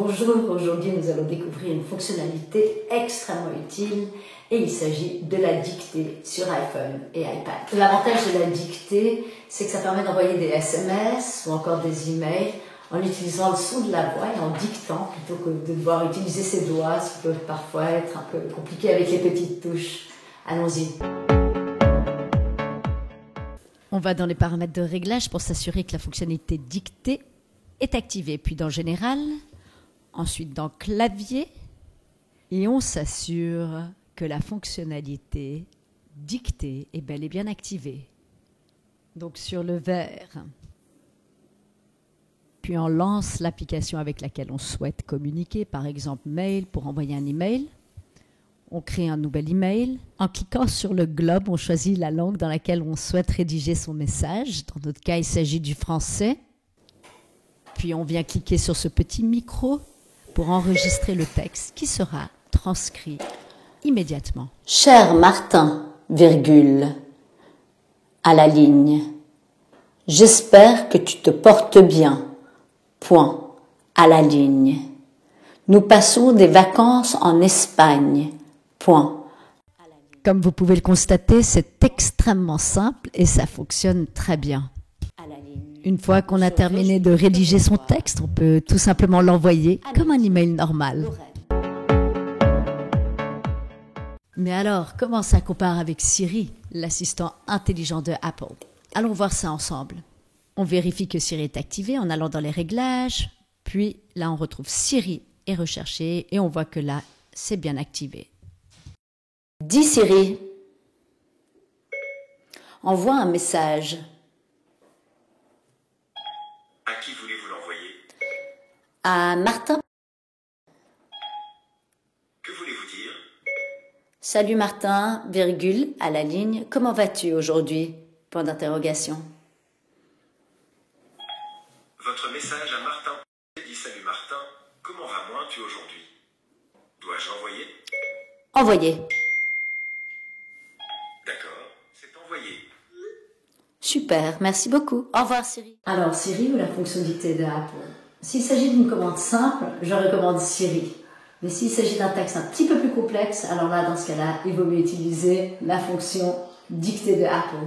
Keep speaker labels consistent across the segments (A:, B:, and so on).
A: Bonjour, aujourd'hui nous allons découvrir une fonctionnalité extrêmement utile et il s'agit de la dictée sur iPhone et iPad. L'avantage de la dictée, c'est que ça permet d'envoyer des SMS ou encore des emails en utilisant le son de la voix et en dictant plutôt que de devoir utiliser ses doigts, ce qui peut parfois être un peu compliqué avec les petites touches. Allons-y.
B: On va dans les paramètres de réglage pour s'assurer que la fonctionnalité dictée est activée. Puis dans Général, ensuite dans Clavier, et on s'assure que la fonctionnalité dictée est bel et bien activée. Donc sur le vert, puis on lance l'application avec laquelle on souhaite communiquer, par exemple Mail pour envoyer un email. On crée un nouvel email. En cliquant sur le globe, on choisit la langue dans laquelle on souhaite rédiger son message. Dans notre cas, il s'agit du français. Puis on vient cliquer sur ce petit micro pour enregistrer le texte qui sera transcrit immédiatement.
C: Cher Martin, virgule, à la ligne. J'espère que tu te portes bien. Point, à la ligne. Nous passons des vacances en Espagne. Point.
B: Comme vous pouvez le constater, c'est extrêmement simple et ça fonctionne très bien. Une fois qu'on a terminé de rédiger son texte, on peut tout simplement l'envoyer comme un email normal. Mais alors, comment ça compare avec Siri, l'assistant intelligent de Apple? Allons voir ça ensemble. On vérifie que Siri est activé en allant dans les réglages, puis là on retrouve Siri est recherché et on voit que là c'est bien activé.
C: Dis Siri, envoie un message.
D: À qui voulez-vous l'envoyer?
C: À Martin.
D: Que voulez-vous dire?
C: Salut Martin, virgule, à la ligne. Comment vas-tu aujourd'hui? Point d'interrogation.
D: Votre message à Martin. Dit salut Martin, comment vas-tu aujourd'hui? Dois-je l'envoyer?
C: Envoyé.
D: D'accord, c'est envoyé.
C: Super, merci beaucoup. Au revoir Siri.
A: Alors Siri ou la fonctionnalité de Apple? S'il s'agit d'une commande simple, je recommande Siri. Mais s'il s'agit d'un texte un petit peu plus complexe, alors là, dans ce cas-là, il vaut mieux utiliser la fonction dictée de Apple.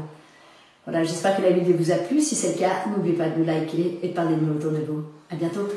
A: Voilà, j'espère que la vidéo vous a plu. Si c'est le cas, n'oubliez pas de nous liker et de parler de nous autour de vous. À bientôt.